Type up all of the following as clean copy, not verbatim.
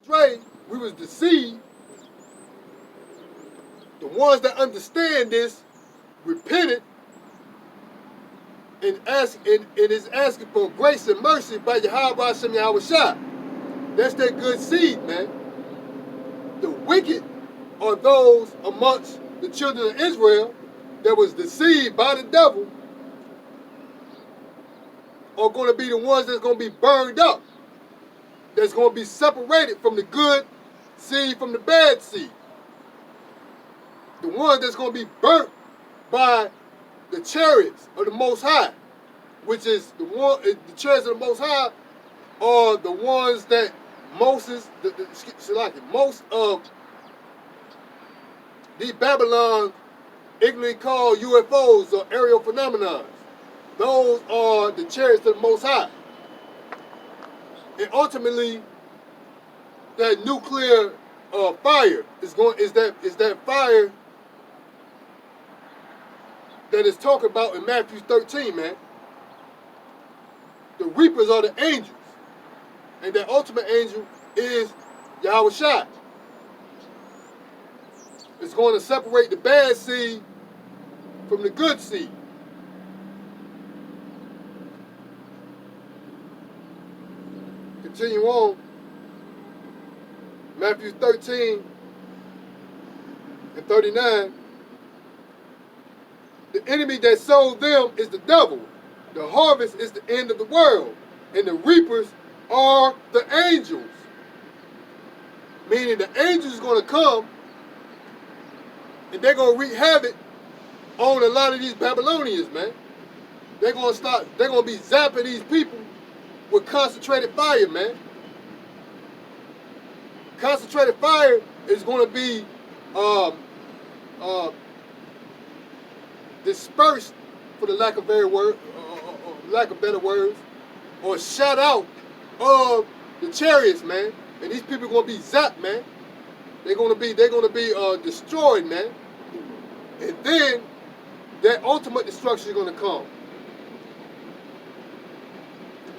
astray, we was deceived. The ones that understand this repented and is asking for grace and mercy by Yahweh Hashem Yahweh Shah. That's that good seed, man. The wicked are those amongst the children of Israel that was deceived by the devil are going to be the ones that's going to be burned up. That's going to be separated from the good seed from the bad seed. The ones that's going to be burnt by the chariots of the Most High, which is the chariots of the Most High are the ones that most of these Babylon ignorantly called UFOs or aerial phenomena. Those are the chariots of the Most High. And ultimately, that nuclear fire is that fire that is talked about in Matthew 13, man. The reapers are the angels. And that ultimate angel is Yahweh Shai. It's going to separate the bad seed from the good seed. Continue on. Matthew 13 and 39. The enemy that sowed them is the devil. The harvest is the end of the world. And the reapers are the angels. Meaning the angels are going to come and they're going to wreak havoc on a lot of these Babylonians, man. They're going to be zapping these people with concentrated fire, man. Concentrated fire is going to be dispersed, for the lack of better words, or shut out of the chariots, man. And these people are going to be zapped, man. They're going to be destroyed, man. And then that ultimate destruction is going to come,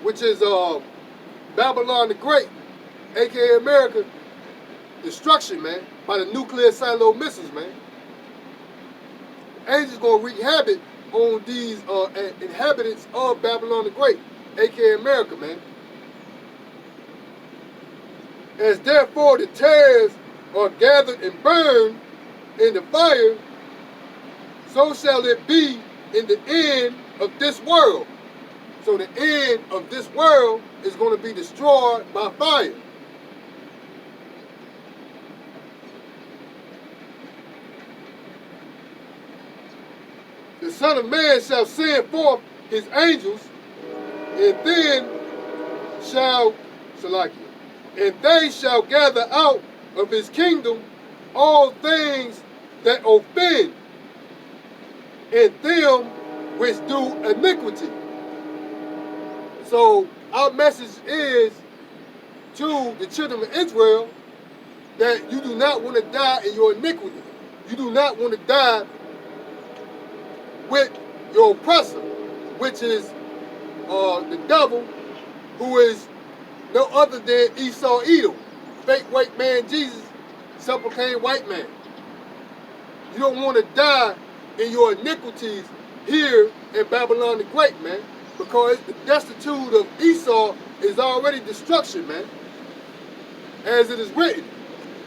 which is Babylon the Great, aka America, destruction, man, by the nuclear silo missiles, man. The angels going to wreak havoc on these inhabitants of Babylon the Great, aka America, man. As therefore the tares are gathered and burned in the fire, so shall it be in the end of this world. So the end of this world is going to be destroyed by fire. The Son of Man shall send forth his angels, and then and they shall gather out of his kingdom all things that offend, and them which do iniquity. So our message is to the children of Israel that you do not want to die in your iniquity. You do not want to die with your oppressor, which is the devil, who is no other than Esau Edom, fake white man Jesus, self-proclaimed white man. You don't want to die in your iniquities here in Babylon the Great, man, because the destitute of Esau is already destruction, man. As it is written,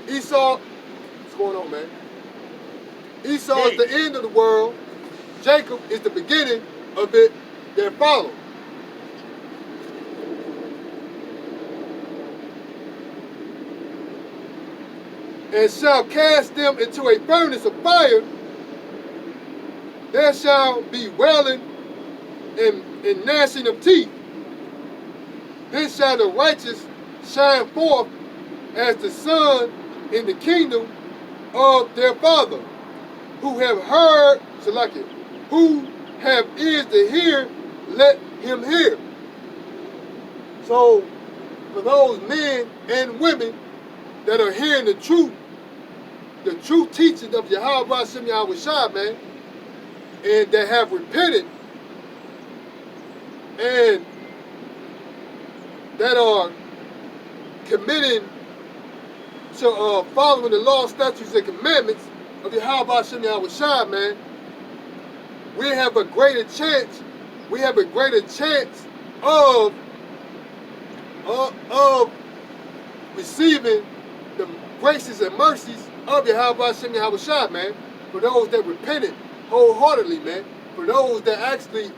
Esau, what's going on, man? Esau is the end of the world. Jacob is the beginning of it that follows. And shall cast them into a furnace of fire. There shall be wailing and gnashing of teeth. Then shall the righteous shine forth as the sun in the kingdom of their Father. Who have heard, who have ears to hear, let him hear. So, for those men and women that are hearing the true teaching of Yahweh Hashem Yahweh Shai, man, and that have repented and that are committing to following the law, statutes, and commandments of Yahweh Hashem Yahweh Shai, man, we have a greater chance. We have a greater chance of receiving the graces and mercies of Yahweh Hashem Yahweh Shai, man. For those that repented wholeheartedly, man. For those that actually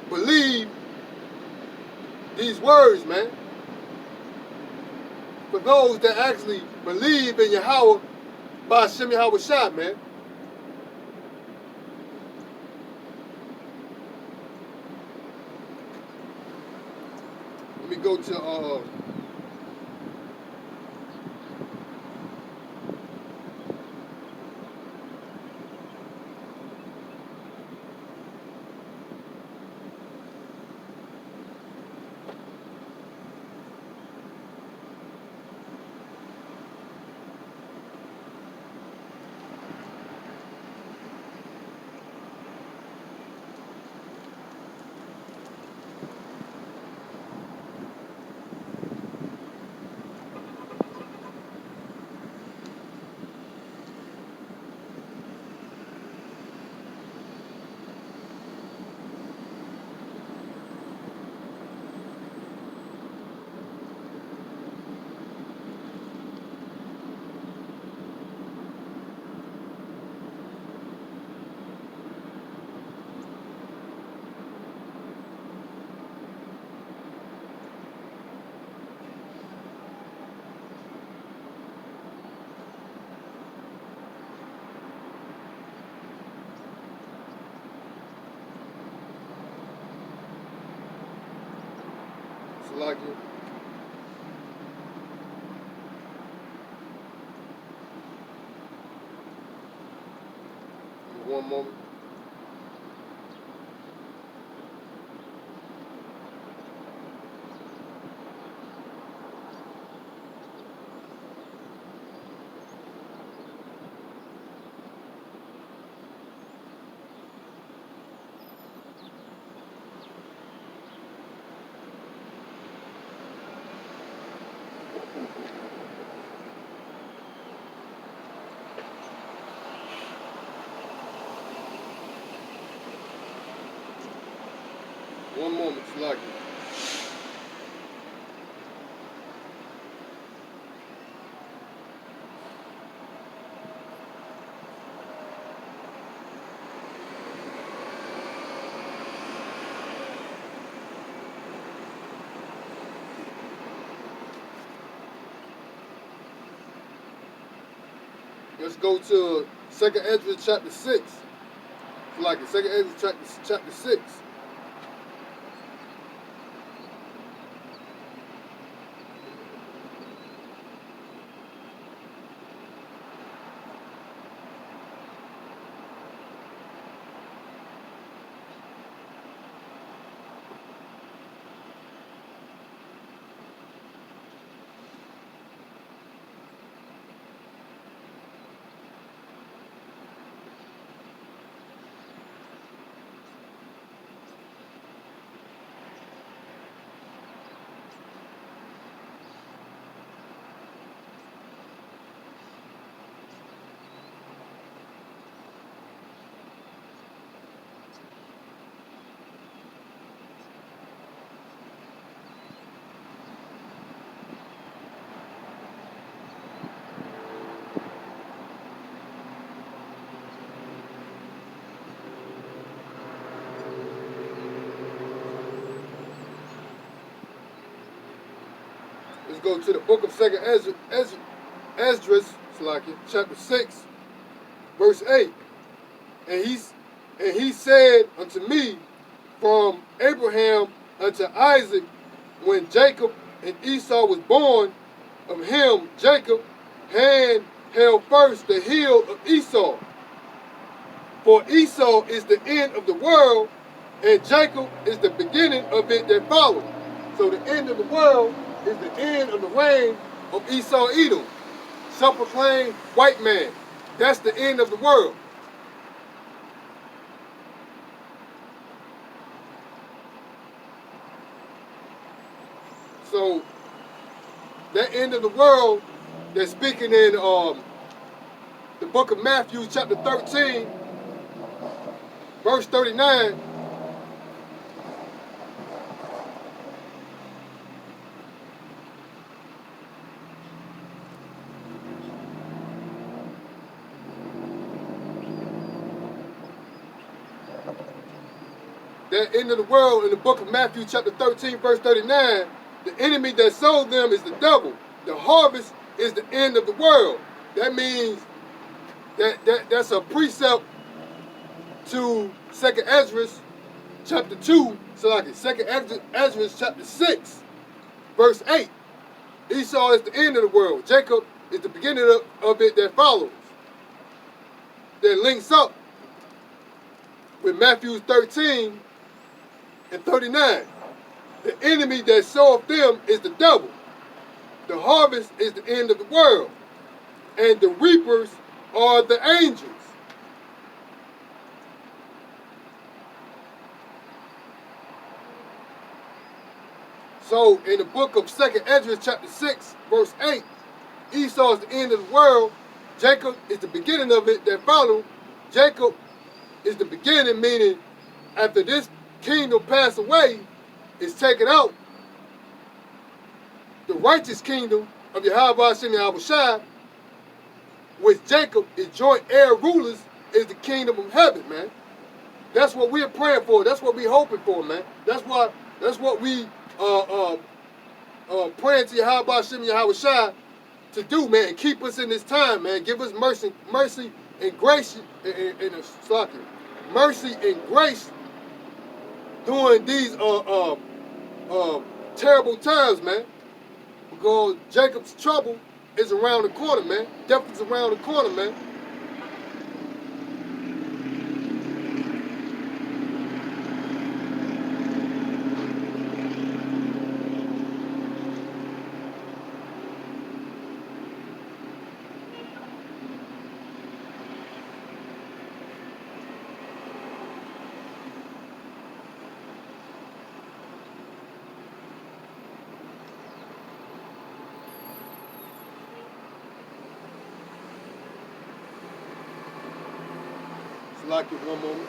believe these words, man. For those that actually believe in Yahweh by Hashem Yahweh Shai, man. Let me go to Salakia. One moment. One moment, Salakia. Let's go to 2nd Ezra chapter 6. Salakia, 2nd Ezra chapter 6. Let's go to the book of 2nd Esdras, Salakia, chapter 6, verse 8. And he said unto me, from Abraham unto Isaac, when Jacob and Esau was born, of him Jacob hand held first the heel of Esau. For Esau is the end of the world, and Jacob is the beginning of it that followed. So the end of the world is the end of the reign of Esau Edom, self-proclaimed white man. That's the end of the world. So That end of the world that's speaking in the book of Matthew chapter 13, verse 39, that end of the world in the book of Matthew chapter 13, verse 39, the enemy that sold them is the devil. The harvest is the end of the world. That means that's a precept to 2nd Ezra chapter 2, so like it, 2nd Ezra chapter 6, verse 8. Esau is the end of the world. Jacob is the beginning of it that follows. That links up with Matthew 13 and 39. The enemy that soweth them is the devil. The harvest is the end of the world. And the reapers are the angels. So in the book of 2nd Ezra chapter 6, verse 8, Esau is the end of the world. Jacob is the beginning of it that follow. Jacob is the beginning, meaning after this kingdom pass away, is taken out. The righteous kingdom of Yahweh Hashem Yahushua, which Jacob is joint heir rulers, is the kingdom of heaven, man. That's what we're praying for. That's what we're hoping for, man. That's what we praying to Yahweh Hashem Yahushua to do, man, and keep us in this time, man. Give us mercy and grace mercy and grace during these terrible times, man. Because Jacob's trouble is around the corner, man. Death is around the corner, man. Like it one moment.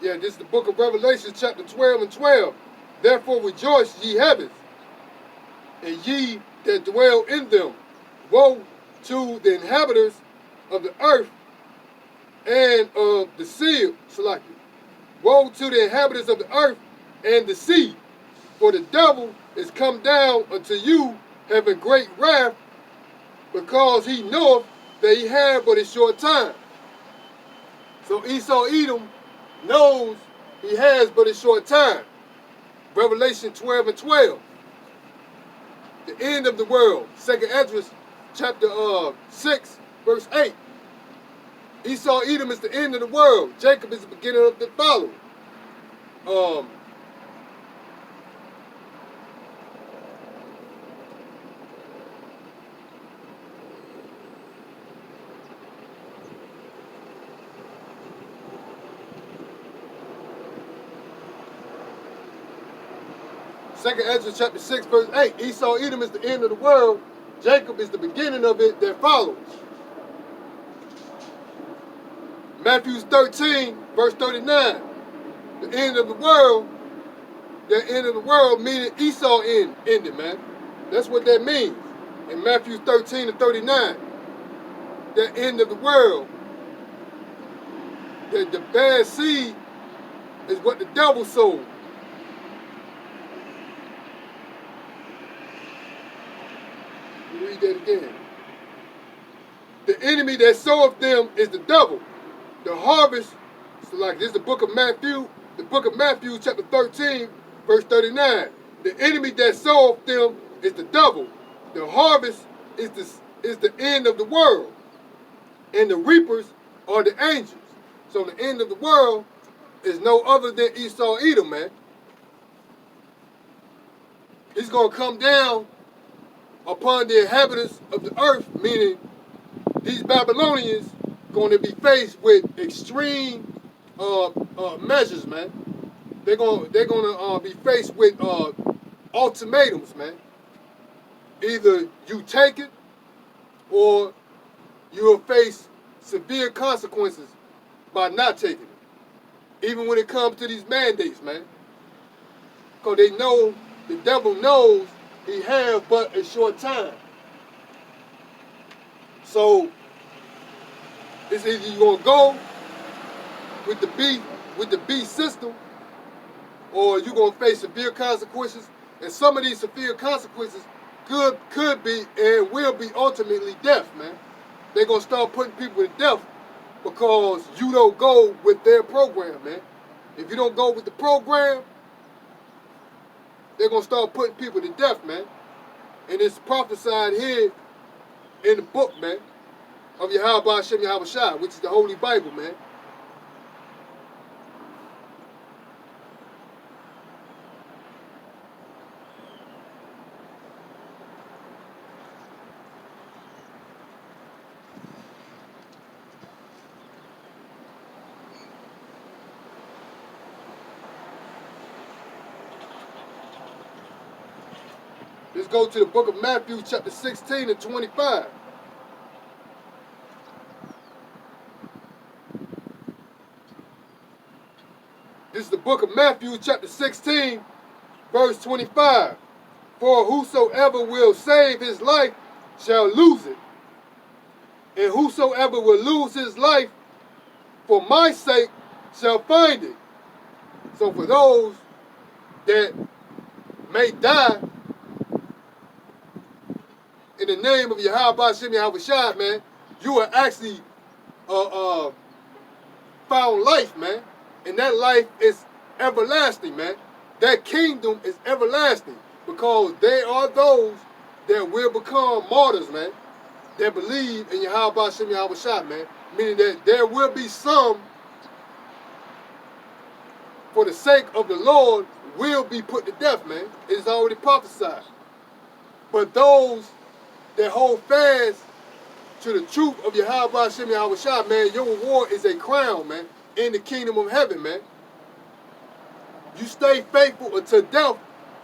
Yeah, this is the book of Revelation, chapter 12 and 12. Therefore rejoice, ye heavens, and ye that dwell in them. Woe to the inhabitants of the earth and of the sea. Selected. Woe to the inhabitants of the earth and the sea, for the devil is come down unto you, having great wrath, because he knoweth that he had but a short time. So Esau Edom knows he has but a short time. Revelation 12 and 12. The end of the world. 2nd Ezra chapter 6, verse 8. Esau, Edom is the end of the world. Jacob is the beginning of the following. 2nd Ezra chapter 6, verse 8. Esau, Edom is the end of the world. Jacob is the beginning of it that follows. Matthew 13, verse 39. The end of the world, the end of the world meaning Esau ended, man. That's what that means. In Matthew 13 and 39, the end of the world, the bad seed is what the devil sowed. Let me read that again. The enemy that soweth them is the devil. The harvest, so like this is the book of Matthew, chapter 13, verse 39. The enemy that soweth them is the devil. The harvest is the end of the world. And the reapers are the angels. So the end of the world is no other than Esau, Edom, man. He's going to come down upon the inhabitants of the earth, meaning these Babylonians going to be faced with extreme measures, man. They're going to be faced with ultimatums, man. Either you take it or you will face severe consequences by not taking it. Even when it comes to these mandates, man. Because they know, the devil knows he has but a short time. So it's either you're going to go with the beast system, or you're going to face severe consequences. And some of these severe consequences could be and will be ultimately death, man. They're going to start putting people to death because you don't go with their program, man. If you don't go with the program, they're going to start putting people to death, man. And it's prophesied here in the book, man, of Yahweh Hashem Yahweh Shai, which is the Holy Bible, man. Let's go to the book of Matthew, chapter 16 and 25. This is the book of Matthew, chapter 16, verse 25. For whosoever will save his life shall lose it. And whosoever will lose his life for my sake shall find it. So for those that may die in the name of Yahweh Hashem Yahweh Shai, man, you are actually found life, man. And that life is everlasting, man. That kingdom is everlasting because they are those that will become martyrs, man, that believe in Yahweh Hashem Yahweh Shai, man. Meaning that there will be some, for the sake of the Lord, will be put to death, man. It is already prophesied. But those that hold fast to the truth of Yahweh Hashem Yahweh Shai, man, your reward is a crown, man, in the kingdom of heaven, man. You stay faithful until death,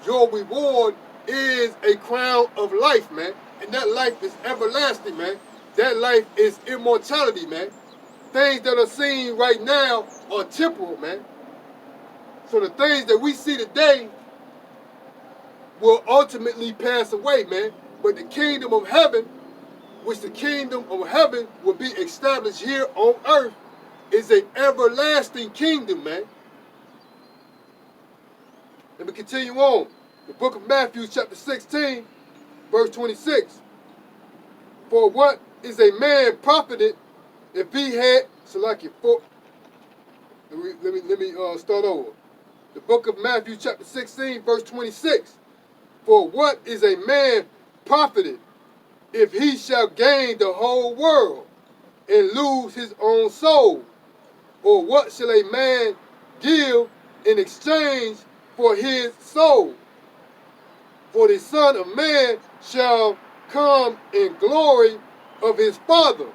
your reward is a crown of life, man. And that life is everlasting, man. That life is immortality, man. Things that are seen right now are temporal, man. So the things that we see today will ultimately pass away, man. But the kingdom of heaven, which the kingdom of heaven will be established here on earth, is an everlasting kingdom, man. Let me continue on. The book of Matthew, chapter 16, verse 26. For what is a man profited if he had, let me start over. The book of Matthew, chapter 16, verse 26. For what is a man profited if he shall gain the whole world and lose his own soul? Or what shall a man give in exchange for his soul? For the Son of Man shall come in glory of his Father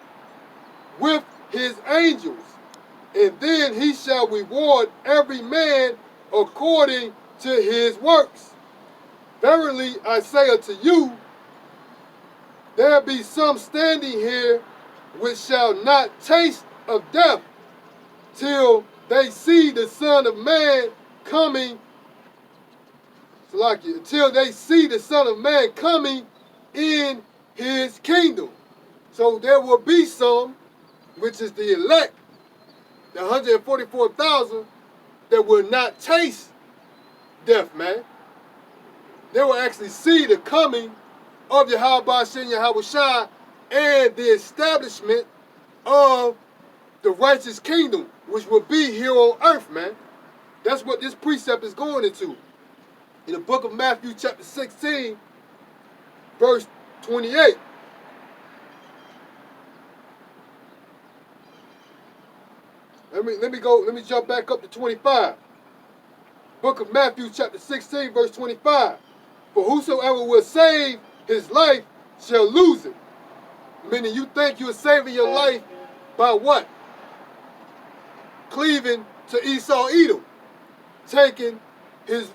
with his angels, and then he shall reward every man according to his works. Verily I say unto you, there be some standing here which shall not taste of death till they see the Son of Man coming, till they see the Son of Man coming in his kingdom. So there will be some, which is the elect, the 144,000, that will not taste death, man. They will actually see the coming of Yahweh Shem Yahweh Shai and the establishment of the righteous kingdom, which will be here on earth, man. That's what this precept is going into. In the book of Matthew, chapter 16, verse 28. Let me jump back up to 25. Book of Matthew, chapter 16, verse 25. For whosoever will save his life shall lose it. Meaning you think you're saving your life by what? Cleaving to Esau Edom, taking his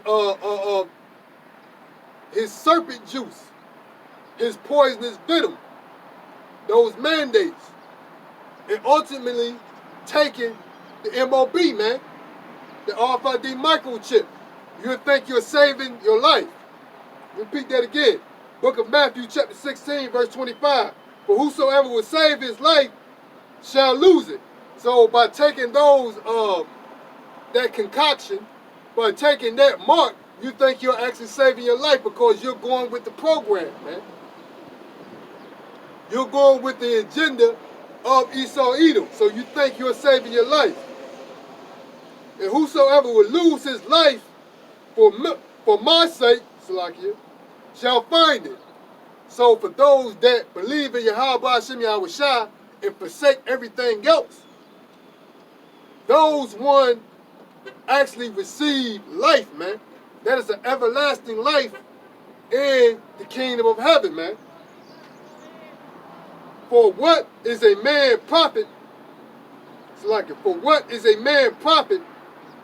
serpent juice, his poisonous venom, those mandates, and ultimately taking the MOB, man, the RFID microchip. You think you're saving your life. Repeat that again. Book of Matthew, chapter 16, verse 25. For whosoever will save his life shall lose it. So by taking those, that concoction, by taking that mark, you think you're actually saving your life because you're going with the program, man. You're going with the agenda of Esau Edom. So you think you're saving your life. And whosoever will lose his life for my sake, Salakia, shall find it. So for those that believe in Yahweh Hashem Yahweh Shai and forsake everything else, those one actually receive life, man. That is an everlasting life in the kingdom of heaven, man. For what is a man profit? Salakia, for what is a man profit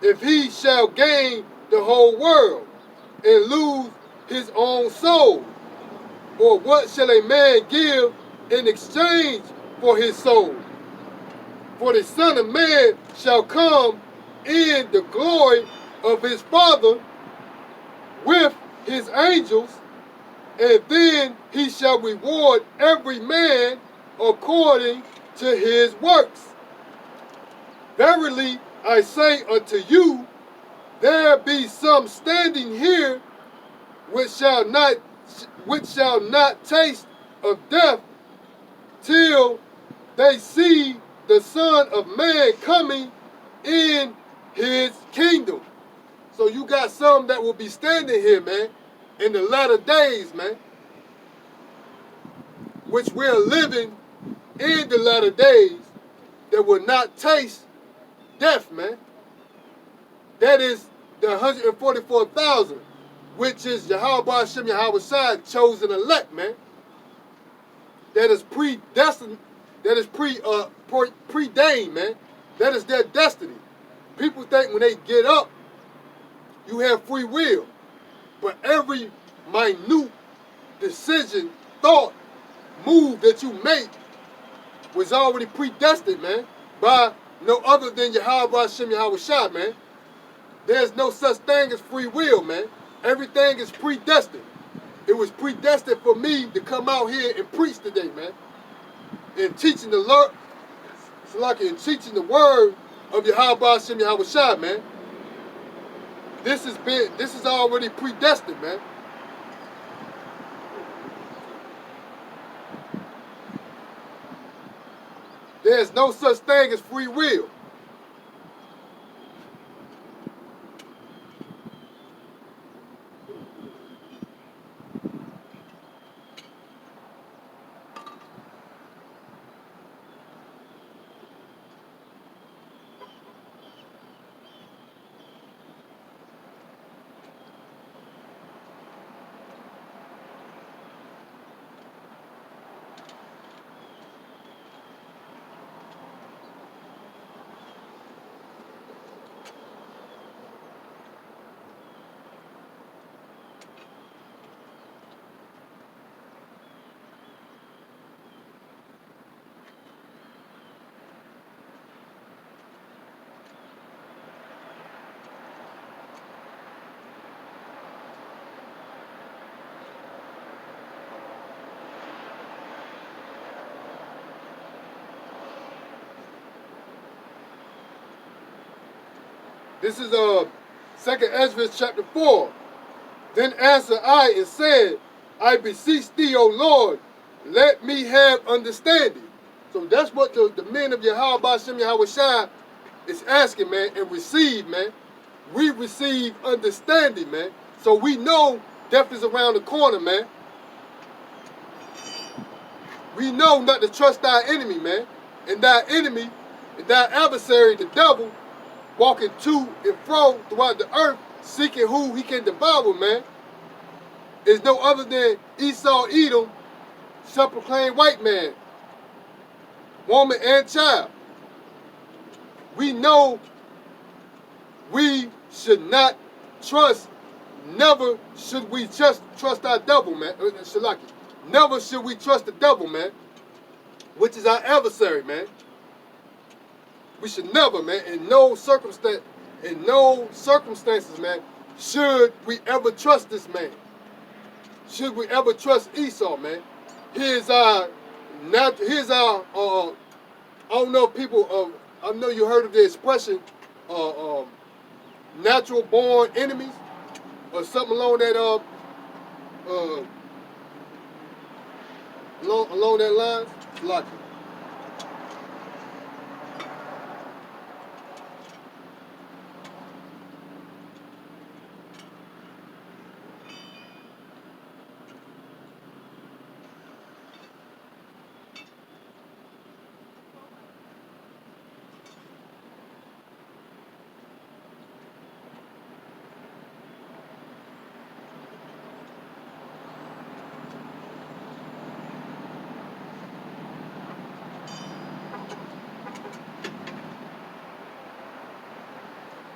if he shall gain the whole world and lose his own soul? Or what shall a man give in exchange for his soul? For the Son of Man shall come in the glory of his Father with his angels, and then he shall reward every man according to his works. Verily I say unto you, there be some standing here which shall not taste of death till they see the Son of Man coming in his kingdom. So you got some that will be standing here, man, in the latter days, man, which we're living in the latter days, that will not taste death, man. That is the 144,000, which is Yahweh Hashem Yahweh Shai, chosen elect, man. That is predestined, that is predained, man. That is their destiny. People think when they get up, you have free will. But every minute decision, thought, move that you make was already predestined, man, by no other than Yahweh Hashem Yahweh Shai, man. There's no such thing as free will, man. Everything is predestined. It was predestined for me to come out here and preach today, man. And teaching the Lord, and teaching the word of Yahweh Hashem Yahweh Shai, man. This is already predestined, man. There's no such thing as free will. This is 2nd Ezra chapter 4. Then answered I and said, I beseech thee, O Lord, let me have understanding. So that's what the men of Yahweh Bashem Yahweh Shai is asking, man, and receive, man. We receive understanding, man. So we know death is around the corner, man. We know not to trust our enemy, man. And thy enemy, and thy adversary, the devil, walking to and fro throughout the earth, seeking who he can devour, man, is no other than Esau, Edom, self-proclaimed white man, woman and child. We know we should not trust, never should we trust our devil, man. Shalaki. Never should we trust the devil, man, which is our adversary, man. We should never, man, in no circumstances, man, should we ever trust this man. Should we ever trust Esau, man? Here's our, I don't know if people, I know you heard of the expression, natural born enemies, or something along that, along that line. Like,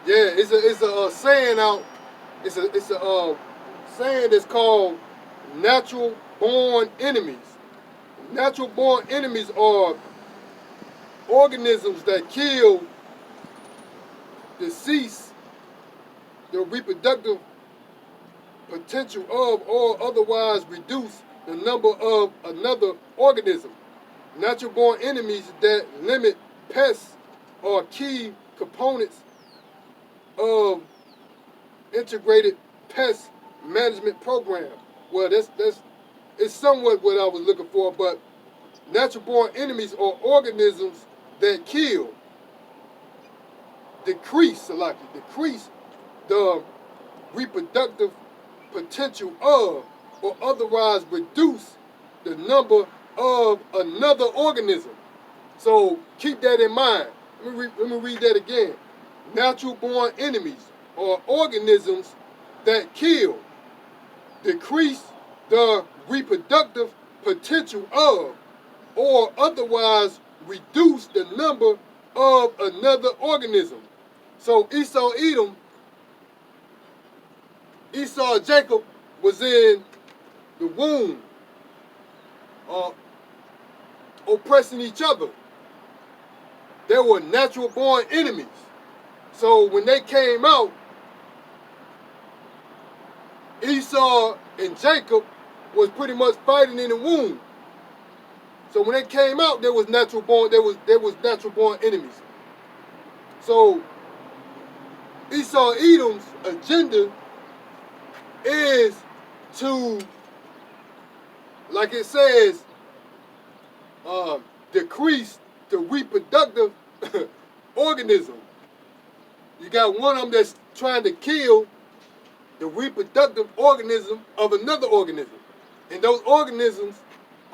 yeah, it's a saying out. It's a saying that's called natural born enemies. Natural born enemies are organisms that kill, decease, the reproductive potential of, or otherwise reduce the number of another organism. Natural born enemies that limit pests are key components of integrated pest management program. Well, that's it's somewhat what I was looking for, but natural born enemies are organisms that kill, decrease the reproductive potential of, or otherwise reduce the number of another organism. So keep that in mind. Let me read that again. Natural born enemies are organisms that kill, decrease the reproductive potential of, or otherwise reduce the number of another organism. So Esau and Jacob was in the womb, oppressing each other. They were natural born enemies. So when they came out, Esau and Jacob was pretty much fighting in the womb. So when they came out, there was natural born enemies. So Esau Edom's agenda is to, like it says, decrease the reproductive organism. You got one of them that's trying to kill the reproductive organism of another organism. And those organisms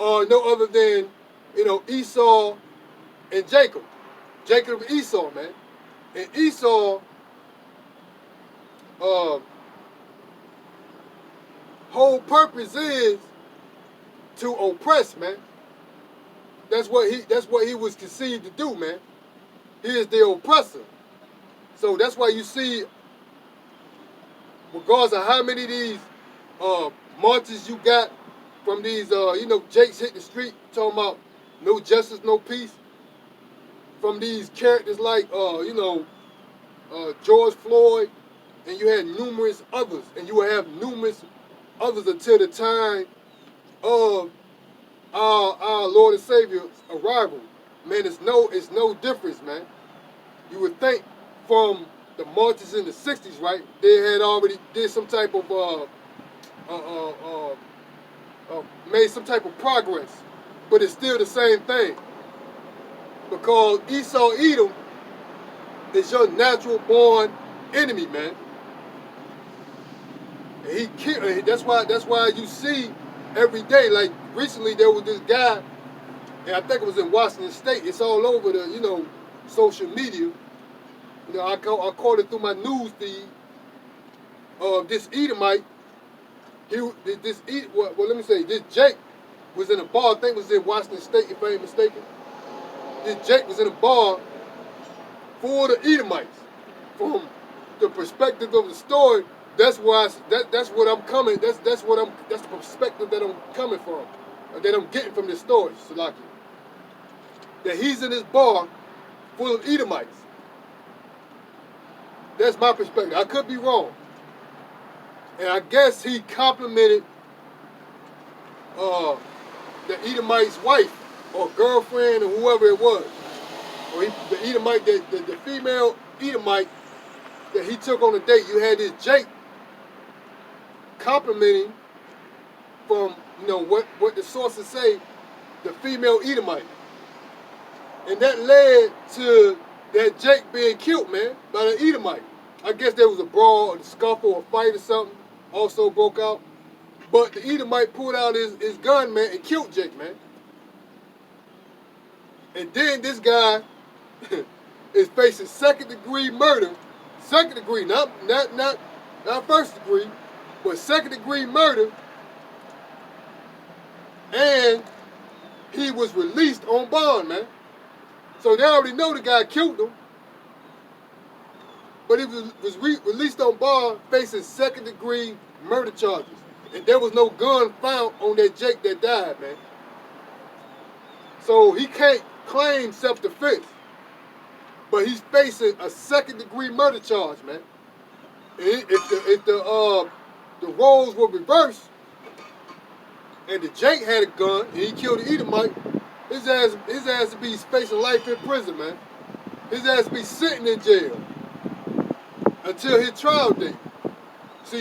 are no other than, Esau and Jacob. Jacob and Esau, man. And Esau, whole purpose is to oppress, man. That's what he was conceived to do, man. He is the oppressor. So that's why you see, regardless of how many of these marches you got from these, Jakes hit the street talking about no justice, no peace, from these characters like, George Floyd, and you had numerous others, and you will have numerous others until the time of our Lord and Savior's arrival. Man, it's no difference, man. You would think from the marches in the 60s, right? They had already did some type of made some type of progress, but it's still the same thing because Esau Edom is your natural born enemy, man. And he killed. That's why you see every day. Like recently, there was this guy, and I think it was in Washington State. It's all over the social media. I caught it through my news feed. This Edomite, let me say, this Jake was in a bar. I think it was in Washington State, if I ain't mistaken. This Jake was in a bar full of Edomites. From the perspective of the story, that's what I'm coming. That's the perspective that I'm coming from, that I'm getting from this story, Salaki. That he's in this bar full of Edomites. That's my perspective. I could be wrong. And I guess he complimented the Edomite's wife or girlfriend or whoever it was. Or the Edomite, the female Edomite that he took on a date. You had this Jake complimenting from, what the sources say, the female Edomite. And that led to that Jake being killed, man, by the Edomite. I guess there was a brawl, a scuffle, a fight or something also broke out. But the Edomite pulled out his gun, man, and killed Jake, man. And then this guy is facing second-degree murder. Second degree, not first degree, but second-degree murder. And he was released on bond, man. So they already know the guy killed him. But he was released on bond facing second-degree murder charges. And there was no gun found on that Jake that died, man. So he can't claim self-defense. But he's facing a second-degree murder charge, man. If the roles were reversed, and the Jake had a gun and he killed the Edomite, his ass would be facing life in prison, man. His ass would be sitting in jail until his trial date.